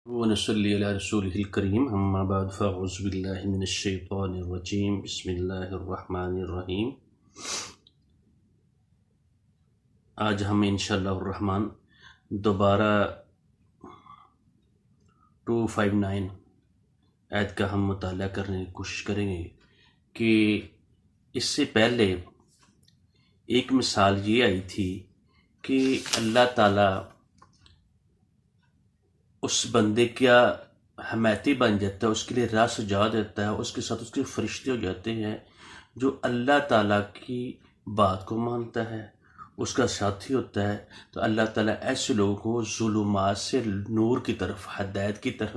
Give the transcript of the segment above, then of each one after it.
ونصلي على رسوله الكريم أما بعد فأعوذ بالله من الشيطان الرجيم بسم اللہ الرحمن الرحیم۔ آج ہم انشاءاللہ الرحمن دوبارہ 259 آیت کا ہم مطالعہ کرنے کی کوشش کریں گے کہ اس سے پہلے ایک مثال یہ آئی تھی کہ اللہ تعالیٰ اس بندے کیا حمایتی بن جاتا ہے، اس کے لیے راہ سجا دیتا ہے، اس کے ساتھ اس کے فرشتے ہو جاتے ہیں جو اللہ تعالیٰ کی بات کو مانتا ہے، اس کا ساتھی ہوتا ہے۔ تو اللہ تعالیٰ ایسے لوگوں کو ظلمات سے نور کی طرف، ہدایت کی طرف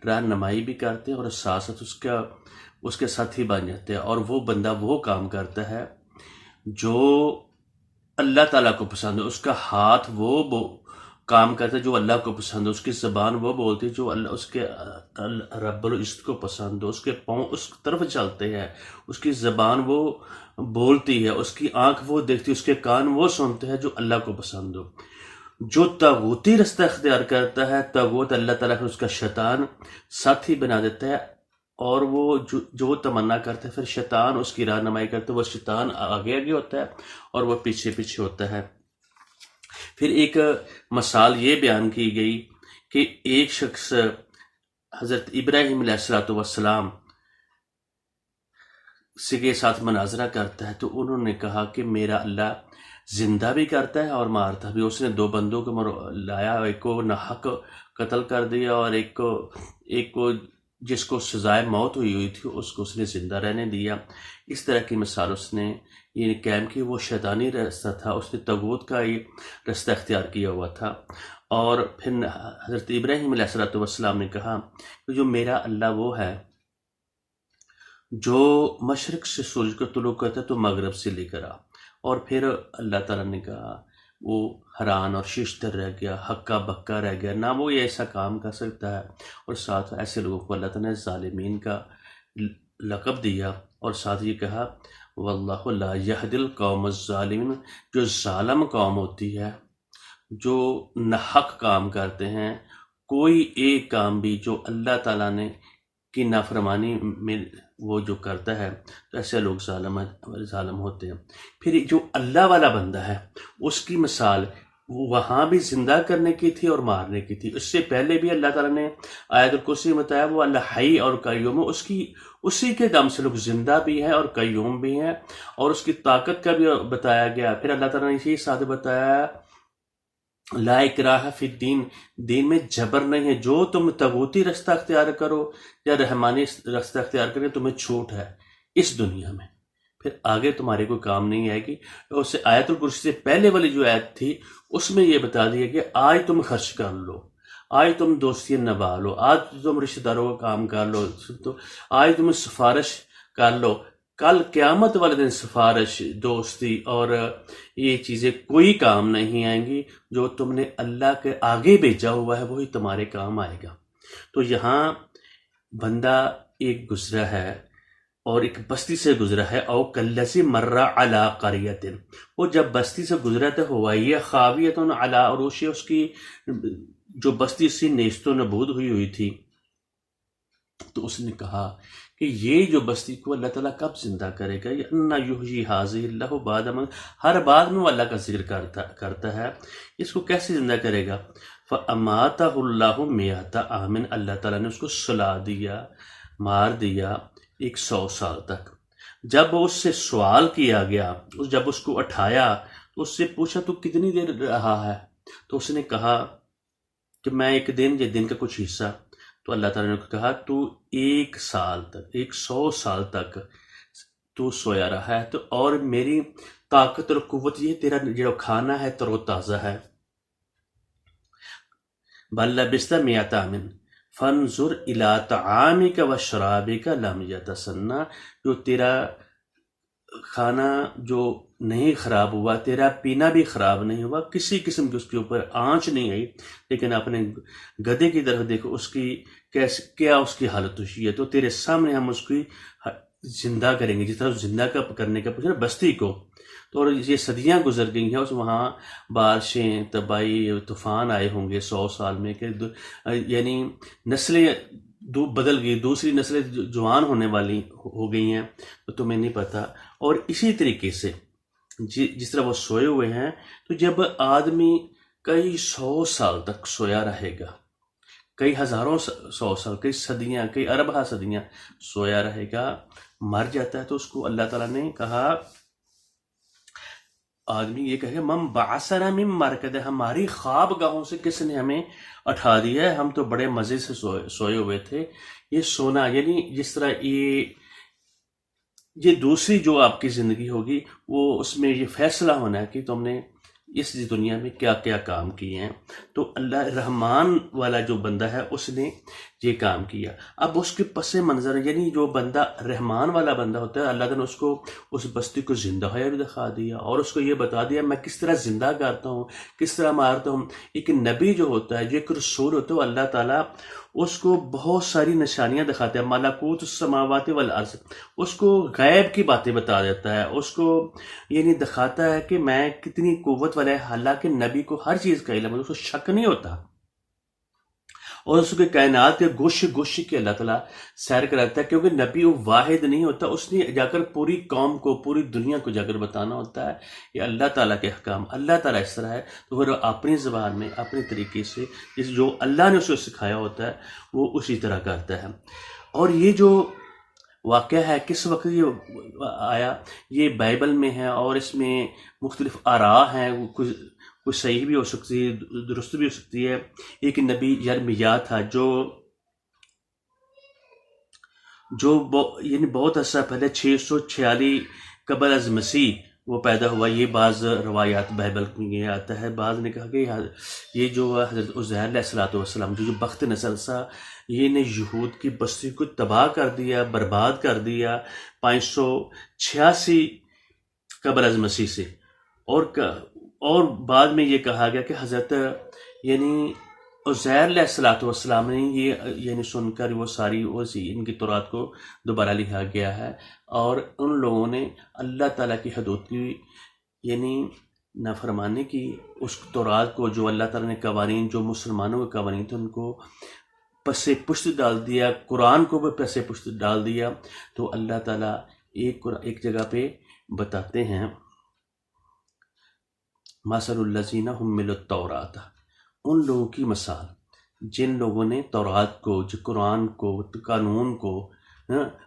رہنمائی بھی کرتے ہیں اور ساتھ ساتھ اس کے ساتھی بن جاتے ہیں، اور وہ بندہ وہ کام کرتا ہے جو اللہ تعالیٰ کو پسند ہے، اس کا ہاتھ وہ کام کرتا ہے جو اللہ کو پسند ہے، اس کی زبان وہ بولتی ہے جو اللہ اس کے رب العزت کو پسند ہو، اس کے پاؤں اس طرف چلتے ہیں، اس کی زبان وہ بولتی ہے، اس کی آنکھ وہ دیکھتی ہے، اس کے کان وہ سنتے ہیں جو اللہ کو پسند ہو۔ جو طاغوتی رستہ اختیار کرتا ہے، طاغوت اللہ تعالیٰ پھر اس کا شیطان ساتھی بنا دیتا ہے، اور وہ جو تمنا کرتا ہے، پھر شیطان اس کی رہنمائی کرتا ہے، وہ شیطان آگے آگے ہوتا ہے اور وہ پیچھے پیچھے ہوتا ہے۔ پھر ایک مثال یہ بیان کی گئی کہ ایک شخص حضرت ابراہیم علیہ السلام کے ساتھ مناظرہ کرتا ہے، تو انہوں نے کہا کہ میرا اللہ زندہ بھی کرتا ہے اور مارتا بھی۔ اس نے دو بندوں کو لایا، ایک کو ناحق قتل کر دیا اور ایک کو جس کو سزائے موت ہوئی تھی اس نے زندہ رہنے دیا۔ اس طرح کی مثال اس نے یہ قائم کی۔ وہ شیطانی رستہ تھا، اس نے طاغوت کا یہ رستہ اختیار کیا ہوا تھا۔ اور پھر حضرت ابراہیم علیہ السلام نے کہا کہ جو میرا اللہ وہ ہے جو مشرق سے سورج کو طلوع کرتا ہے تو مغرب سے لے کر آ۔ اور پھر اللہ تعالیٰ نے کہا، وہ حیران اور ششدر رہ گیا، ہکا بکا رہ گیا، نہ وہ یہ ایسا کام کر سکتا ہے۔ اور ساتھ ایسے لوگوں کو اللہ تعالیٰ نے ظالمین کا لقب دیا، اور ساتھ یہ کہا واللہ لا یہدی القوم الظالمین، جو ظالم قوم ہوتی ہے، جو ناحق کام کرتے ہیں، کوئی ایک کام بھی جو اللہ تعالیٰ نے کی نافرمانی میں وہ جو کرتا ہے، تو ایسے لوگ ظالم ہوتے ہیں۔ پھر جو اللہ والا بندہ ہے، اس کی مثال وہاں بھی زندہ کرنے کی تھی اور مارنے کی تھی۔ اس سے پہلے بھی اللہ تعالیٰ نے آیت الکرسی میں بتایا وہ اللہ حی اور قیوم ہے، اسی کے دم سے لوگ زندہ بھی ہیں اور قیوم بھی ہیں، اور اس کی طاقت کا بھی بتایا گیا۔ پھر اللہ تعالیٰ نے اسی ساتھ بتایا لا اکراہ فی الدین، دین میں جبر نہیں ہے، جو تم طاغوتی رستہ اختیار کرو یا رحمانی رستہ اختیار کریں تمہیں چھوٹ ہے اس دنیا میں، پھر آگے تمہارے کوئی کام نہیں آئے گی۔ اور اس سے آیت الکرسی سے پہلے والی جو آیت تھی اس میں یہ بتا دیا کہ آج تم خرچ کر لو، آج تم دوستی نبھا لو، آج تم رشتہ داروں کا کام کر لو، آج تم سفارش کر لو، کل قیامت والے دن سفارش، دوستی اور یہ چیزیں کوئی کام نہیں آئیں گی۔ جو تم نے اللہ کے آگے بھیجا ہوا ہے وہی تمہارے کام آئے گا۔ تو یہاں بندہ ایک گزرا ہے اور ایک بستی سے گزرا ہے، او کلذی مر علی قریۃ، وہ جب بستی سے گزرا تو ہوا یہ خاویۃ علی عروشہا، اس کی جو بستی سی نیست و نبود ہوئی تھی۔ تو اس نے کہا کہ یہ جو بستی کو اللہ تعالیٰ کب زندہ کرے گا، انا یحیی ھذہ اللہ بعد موت، ہر بعد میں وہ اللہ کا ذکر کرتا ہے، اس کو کیسے زندہ کرے گا؟ فاماتہ اللہ مئۃ عام، اللہ تعالیٰ نے اس کو سلا دیا، مار دیا 100 سال تک۔ جب اس سے سوال کیا گیا، جب اس کو اٹھایا تو اس سے پوچھا تو کتنی دیر رہا ہے؟ تو اس نے کہا کہ میں ایک دن یا دن کا کچھ حصہ۔ تو اللہ تعالیٰ نے کہا تو 1 سال تک، 100 سال تک تو سویا رہا ہے، تو اور میری طاقت اور قوت یہ تیرا جو کھانا ہے تر و تازہ ہے۔ بل لبثت مئۃ عام فانظر الی طعامک و شرابک لم یتسنہ، جو تیرا کھانا جو نہیں خراب ہوا، تیرا پینا بھی خراب نہیں ہوا، کسی قسم کی اس کے اوپر آنچ نہیں آئی، لیکن اپنے گدھے کی طرف دیکھو، اس کی کیا اس کی حالت ہوئی ہے، تو تیرے سامنے ہم اس کی زندہ کریں گے، جس طرح زندہ کرنے کا پوچھا نا بستی کو، تو اور یہ صدیاں گزر گئی ہیں، اس وہاں بارشیں، تباہی، طوفان آئے ہوں گے 100 سال میں، کہ یعنی نسلیں بدل گئی، دوسری نسلیں جوان ہونے والی ہو گئی ہیں، تو تمہیں نہیں پتہ۔ اور اسی طریقے سے جس طرح وہ سوئے ہوئے ہیں، تو جب آدمی کئی 100 سال تک سویا رہے گا، کئی ہزاروں 100 سال، کئی صدیاں، کئی اربہ صدیاں سویا رہے گا، مر جاتا ہے، تو اس کو اللہ تعالیٰ نے کہا، آدمی یہ کہے گا من بعثنا من مرقدنا، ہماری خواب گاہوں سے کس نے ہمیں اٹھا دیا ہے، ہم تو بڑے مزے سے سوئے ہوئے تھے۔ یہ سونا یعنی جس طرح یہ دوسری جو آپ کی زندگی ہوگی، وہ اس میں یہ فیصلہ ہونا ہے کہ تم نے اس دنیا میں کیا کیا کام کیے ہیں۔ تو اللہ رحمان والا جو بندہ ہے، اس نے یہ کام کیا۔ اب اس کے پس منظر یعنی جو بندہ رحمان والا بندہ ہوتا ہے، اللہ تعالیٰ نے اس کو اس بستی کو زندہ ہوا بھی دکھا دیا، اور اس کو یہ بتا دیا میں کس طرح زندہ کرتا ہوں، کس طرح مارتا ہوں۔ ایک نبی جو ہوتا ہے، جو ایک رسول ہوتا ہے، وہ اللہ تعالیٰ اس کو بہت ساری نشانیاں دکھاتے ہیں، ملکوت السماوات والارض، اس کو غیب کی باتیں بتا دیتا ہے، اس کو یعنی دکھاتا ہے کہ میں کتنی قوت والا ہے۔ حالانکہ نبی کو ہر چیز کا علم ہے، اس کو شک نہیں ہوتا، اور اس کے کائنات کے گوشے گوشے کے اللہ تعالیٰ سیر کراتا ہے، کیونکہ نبی وہ واحد نہیں ہوتا، اس نے جا کر پوری قوم کو، پوری دنیا کو جا کر بتانا ہوتا ہے یہ اللہ تعالیٰ کے احکام، اللہ تعالیٰ اس طرح ہے، تو پھر وہ اپنی زبان میں، اپنے طریقے سے جو اللہ نے اسے سکھایا ہوتا ہے، وہ اسی طرح کرتا ہے۔ اور یہ جو واقعہ ہے کس وقت یہ آیا، یہ بائبل میں ہے، اور اس میں مختلف آراء ہیں، کچھ صحیح بھی ہو سکتی ہے، درست بھی ہو سکتی ہے۔ ایک نبی یرمیہ تھا جو یعنی بہت عرصہ پہلے 646 قبل از مسیح وہ پیدا ہوا، یہ بعض روایات بائبل میں یہ آتا ہے۔ بعض نے کہا کہ یہ جو حضرت عزیر علیہ السلام جو بخت نصر تھا، یہ نے یہود کی بستی کو تباہ کر دیا، برباد کر دیا 586 قبل از مسیح سے۔ اور بعد میں یہ کہا گیا کہ حضرت یعنی عزیر علیہ السلام نے یہ یعنی سن کر وہ ساری ان کی تورات کو دوبارہ لکھا گیا ہے، اور ان لوگوں نے اللہ تعالیٰ کی حدود کی یعنی نافرمانی کی، اس تورات کو جو اللہ تعالیٰ نے قوانین، جو مسلمانوں کے قوانین تھے، ان کو پس پشت ڈال دیا، قرآن کو بھی پس پشت ڈال دیا۔ تو اللہ تعالیٰ ایک جگہ پہ بتاتے ہیں، مثل الذین حملوا التوراۃ، ان لوگوں کی مثال جن لوگوں نے تورات کو، جو قرآن کو، قانون کو،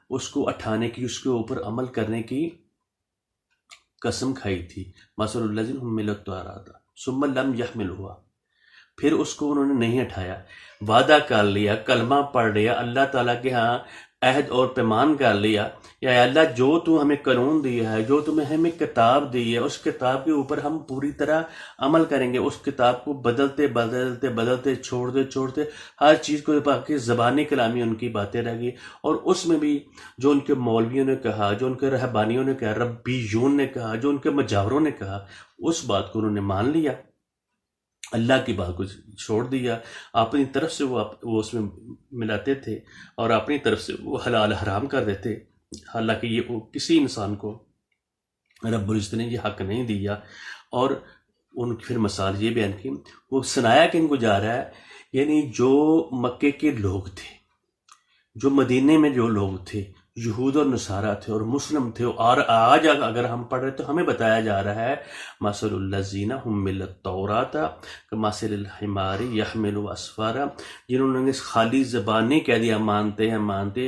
اس کو اٹھانے کی، اس کے اوپر عمل کرنے کی قسم کھائی تھی۔ مثل الذین حملوا التوراۃ ثم لم یحملوها، پھر اس کو انہوں نے نہیں اٹھایا، وعدہ کر لیا، کلمہ پڑھ لیا، اللہ تعالیٰ کے ہاں عہد اور پیمان کر لیا، یا اللہ جو تو ہمیں قانون دیا ہے، جو تمہیں ہمیں کتاب دی ہے، اس کتاب کے اوپر ہم پوری طرح عمل کریں گے۔ اس کتاب کو بدلتے بدلتے بدلتے چھوڑتے ہر چیز کو، باقی زبانی کلامی ان کی باتیں رہ گئی، اور اس میں بھی جو ان کے مولویوں نے کہا، جو ان کے رہبانیوں نے کہا، ربیون نے کہا، جو ان کے مجاوروں نے کہا، اس بات کو انہوں نے مان لیا، اللہ کی بات کو چھوڑ دیا، اپنی طرف سے وہ اس میں ملاتے تھے، اور اپنی طرف سے وہ حلال حرام کر دیتے، حالانکہ یہ وہ کسی انسان کو رب العزت نے یہ حق نہیں دیا۔ اور ان کی پھر مثال یہ بیان کی، وہ سنایا کہ ان کو جا رہا ہے، یعنی جو مکے کے لوگ تھے، جو مدینے میں جو لوگ تھے، یہود اور نصارہ تھے اور مسلم تھے، اور آج اگر ہم پڑھ رہے تو ہمیں بتایا جا رہا ہے مثل الذین حملوا التوراۃ کمثل الحمار یحمل اسفارا، جنہوں نے خالی زبانی کہہ دیا مانتے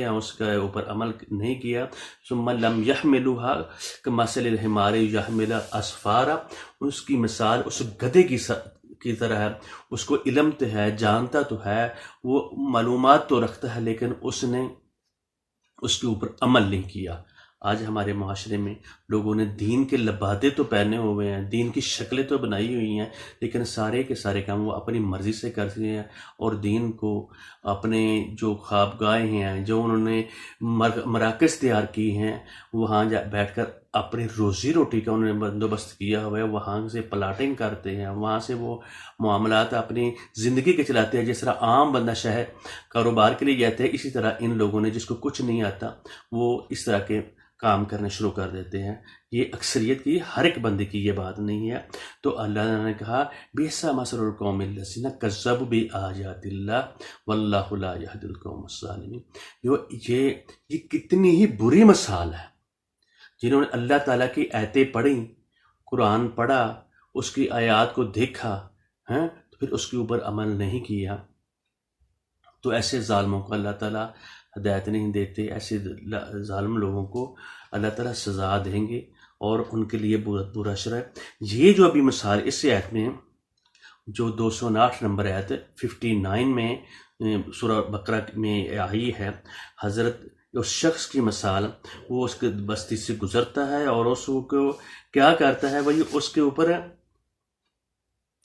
ہیں، اس کے اوپر عمل نہیں کیا، ثم لم یحملوها کمثل الحمار یحمل اسفارا، اس کی مثال اس گدھے کی طرح ہے، اس کو علم تو ہے، جانتا تو ہے، وہ معلومات تو رکھتا ہے، لیکن اس نے اس کے اوپر عمل نہیں کیا۔ آج ہمارے معاشرے میں لوگوں نے دین کے لبادے تو پہنے ہوئے ہیں، دین کی شکلیں تو بنائی ہوئی ہیں، لیکن سارے کے سارے کام وہ اپنی مرضی سے کرتے ہیں، اور دین کو اپنے جو خوابگاہیں ہیں، جو انہوں نے مراکز تیار کی ہیں، وہاں بیٹھ کر اپنی روزی روٹی کا انہوں نے بندوبست کیا ہوا ہے، وہاں سے پلاٹنگ کرتے ہیں، وہاں سے وہ معاملات اپنی زندگی کے چلاتے ہیں. جس طرح عام بندہ شہر کاروبار کے لیے جاتے ہیں، اسی طرح ان لوگوں نے، جس کو کچھ نہیں آتا، وہ اس طرح کے کام کرنے شروع کر دیتے ہیں. یہ اکثریت کی، ہر ایک بندے کی یہ بات نہیں ہے. تو اللہ نے کہا بئس مثل القوم الذین کذبوا بآیات اللہ واللہ لا یہدی القوم الظالمین. یہ کتنی ہی بری مثال ہے جنہوں نے اللہ تعالیٰ کی آیتیں پڑھیں، قرآن پڑھا، اس کی آیات کو دیکھا، تو پھر اس کے اوپر عمل نہیں کیا. تو ایسے ظالموں کو اللہ تعالیٰ ہدایت نہیں دیتے. ایسے ظالم لوگوں کو اللہ تعالیٰ سزا دیں گے اور ان کے لیے برا شر ہے. یہ جو ابھی مثال اس آیت میں جو 209 نمبر آیت 59 میں سورہ بقرہ میں آئی ہے، حضرت اس شخص کی مثال، وہ اس کے بستی سے گزرتا ہے اور اس کو کیا کرتا ہے، وہی اس کے اوپر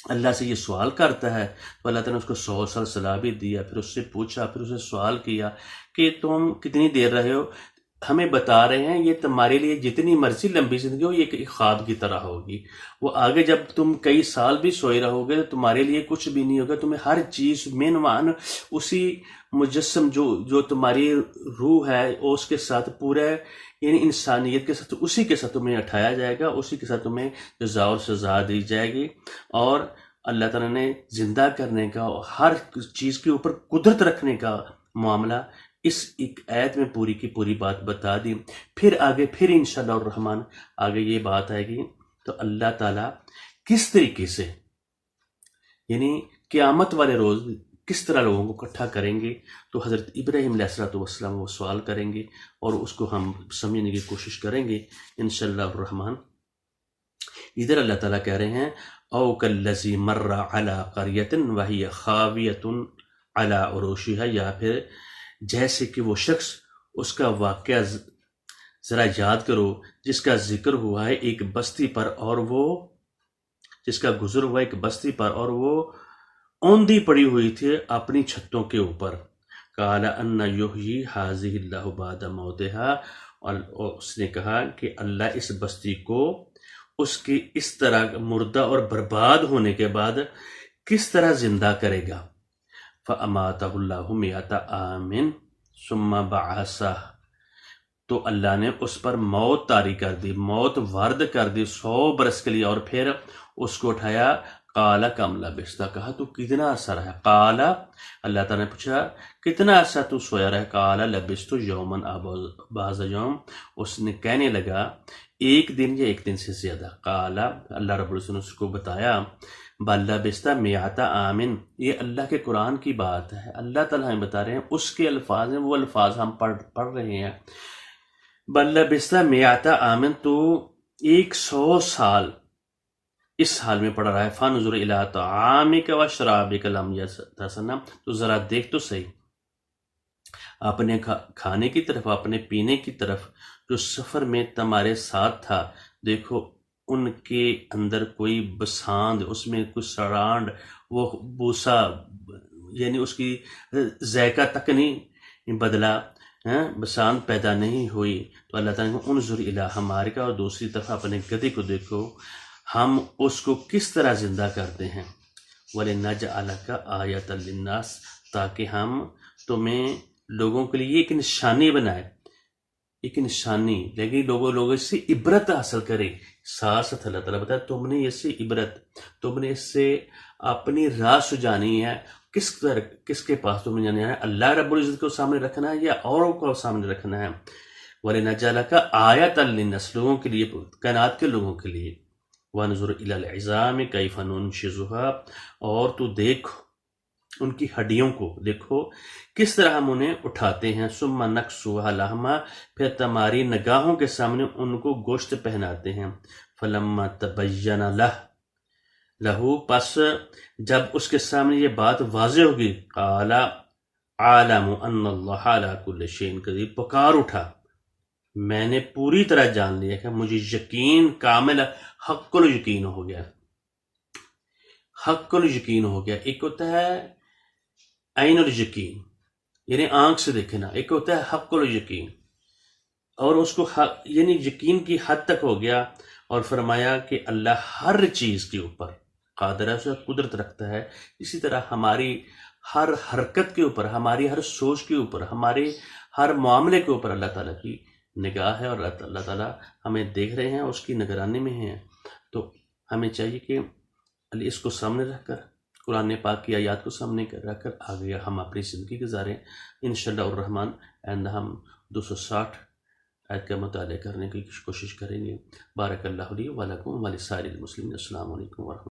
اللہ سے یہ سوال کرتا ہے. تو اللہ تعالیٰ نے اس کو 100 سال صلاح بھی دیا. پھر اس سے پوچھا، پھر اسے سوال کیا کہ تم کتنی دیر رہے ہو؟ ہمیں بتا رہے ہیں یہ تمہارے لیے جتنی مرضی لمبی زندگی ہو، یہ ایک خواب کی طرح ہوگی. وہ آگے جب تم کئی سال بھی سوئے رہو گے تو تمہارے لیے کچھ بھی نہیں ہوگا. تمہیں ہر چیز مینوان اسی مجسم جو تمہاری روح ہے اس کے ساتھ پورا، یعنی انسانیت کے ساتھ، اسی کے ساتھ تمہیں اٹھایا جائے گا، اسی کے ساتھ تمہیں جزا اور سزا دی جائے گی. اور اللہ تعالیٰ نے زندہ کرنے کا، ہر چیز کے اوپر قدرت رکھنے کا معاملہ اس ایک آیت میں پوری کی پوری بات بتا دی. پھر آگے پھر انشاءاللہ الرحمن آگے یہ بات آئے گی. تو اللہ تعالیٰ کس طریقے سے، یعنی قیامت والے روز کس طرح لوگوں کو اکٹھا کریں گے، تو حضرت ابراہیم علیہ السلام وہ سوال کریں گے اور اس کو ہم سمجھنے کی کوشش کریں گے انشاءاللہ الرحمن. ادھر اللہ تعالیٰ کہہ رہے ہیں او کالذی مر علی قریۃ وہی خاویۃ علی عروشہا، یا پھر جیسے کہ وہ شخص، اس کا واقعہ ذرا یاد کرو جس کا ذکر ہوا ہے ایک بستی پر، اور وہ جس کا گزر ہوا ایک بستی پر اور وہ اوندھی پڑی ہوئی تھی اپنی چھتوں کے اوپر. قال ان یحیی ھذہ اللہ بعد موتہا، اور اس نے کہا کہ اللہ اس بستی کو اس کی اس طرح مردہ اور برباد ہونے کے بعد کس طرح زندہ کرے گا. فَأَمَاتَهُ اللَّهُ مِئَةَ عَامٍ ثُمَّ بَعَثَهُ، تو اللہ نے اس پر موت طاری کر دی، موت وارد کر دی 100 برس کے لیے، اور پھر اس کو اٹھایا. قَالَ كَمْ لَبِثْتَ، کہا تو کتنا عرصہ رہا. قَالَ، اللہ تعالیٰ نے پوچھا کتنا عرصہ تو سویا رہا. قَالَ لَبِثْتُ يَوْمًا أَوْ بَعْضَ يَوْمٍ، اس نے کہنے لگا ایک دن یا ایک دن سے زیادہ. قَالَ، اللہ رب العزت نے اس کو بتایا بَل لَبِثْتَ مِئَةَ عَامٍ، یہ اللہ کے قرآن کی بات ہے، اللہ تعالیٰ ہمیں بتا رہے ہیں، اس کے الفاظ ہیں، وہ الفاظ ہم پڑھ رہے ہیں. بَل لَبِثْتَ مِئَةَ عَامٍ، تو 100 سال اس حال میں پڑ رہا ہے. فَانظُرْ إِلَىٰ طَعَامِكَ وَشَرَابِكَ لَمْ يَتَسَنَّ، تو ذرا دیکھ تو صحیح اپنے کھانے کی طرف، اپنے پینے کی طرف، جو سفر میں تمہارے ساتھ تھا، دیکھو ان کے اندر کوئی بساند، اس میں کوئی سڑانڈ، وہ بوسا، یعنی اس کی ذائقہ تک نہیں بدلا، بساند پیدا نہیں ہوئی. تو اللہ تعالیٰ نے انظر الی حمارک، اور دوسری طرف اپنے گدھے کو دیکھو، ہم اس کو کس طرح زندہ کرتے ہیں. وَلِنَجْعَلَكَ آیَةً لِلنَّاسِ، تاکہ ہم تمہیں لوگوں کے لیے ایک نشانی بنائے، ایک نشانی، لیکن لوگوں اس سے عبرت حاصل کرے. ساتھ اللہ تعالیٰ بتایا تم نے اس سے عبرت، تم نے اس سے اپنی راہ سجانی ہے. کس کے پاس تم نے جانا ہے؟ اللہ رب العزت کو سامنے رکھنا ہے یا اوروں کو سامنے رکھنا ہے؟ وَلِنَجْعَلَكَ آیَةً لِلنَّاسِ، لوگوں کے لیے، کائنات کے لوگوں کے لیے. وَانظُرْ إِلَى الْعِظَامِ كَيْفَ نُنشِزُهَا، اور تو دیکھ ان کی ہڈیوں کو، دیکھو کس طرح ہم انہیں اٹھاتے ہیں. ثُمَّ نَكْسُوهَا لَحْمًا، پھر تمہاری نگاہوں کے سامنے ان کو گوشت پہناتے ہیں. فَلَمَّا تَبَيَّنَ لَهُ، پس جب اس کے سامنے یہ بات واضح ہوگی، قَالَ أَعْلَمُ أَنَّ اللَّهَ عَلَىٰ كُلِّ شَيْءٍ قَدِيرٌ، پکار اٹھا، میں نے پوری طرح جان لیا کہ مجھے یقین کامل، حق الیقین ہو گیا، حق الیقین ہو گیا. ایک ہوتا ہے عین الیقین، یعنی آنکھ سے دیکھنا، ایک ہوتا ہے حق الیقین. اور اس کو یعنی یقین کی حد تک ہو گیا، اور فرمایا کہ اللہ ہر چیز کے اوپر قادر ہے، اسے قدرت رکھتا ہے، اسی طرح ہماری ہر حرکت کے اوپر، ہماری ہر سوچ کے اوپر، ہمارے ہر معاملے کے اوپر اللہ تعالیٰ کی نگاہ ہے، اور اللہ تعالیٰ ہمیں دیکھ رہے ہیں، اس کی نگرانی میں ہیں۔ تو ہمیں چاہیے کہ اس کو سامنے رکھ کر، قرآن پاک کی آیات کو سامنے رکھ کر آگے ہم اپنی زندگی گزاریں۔ انشاءاللہ الرحمن آئندہ ہم 260 آیت کا مطالعہ کرنے کی کوشش کریں گے۔ بارک اللہ لی و لکم و لسائر المسلمین۔ السلام علیکم ورحمۃ اللہ۔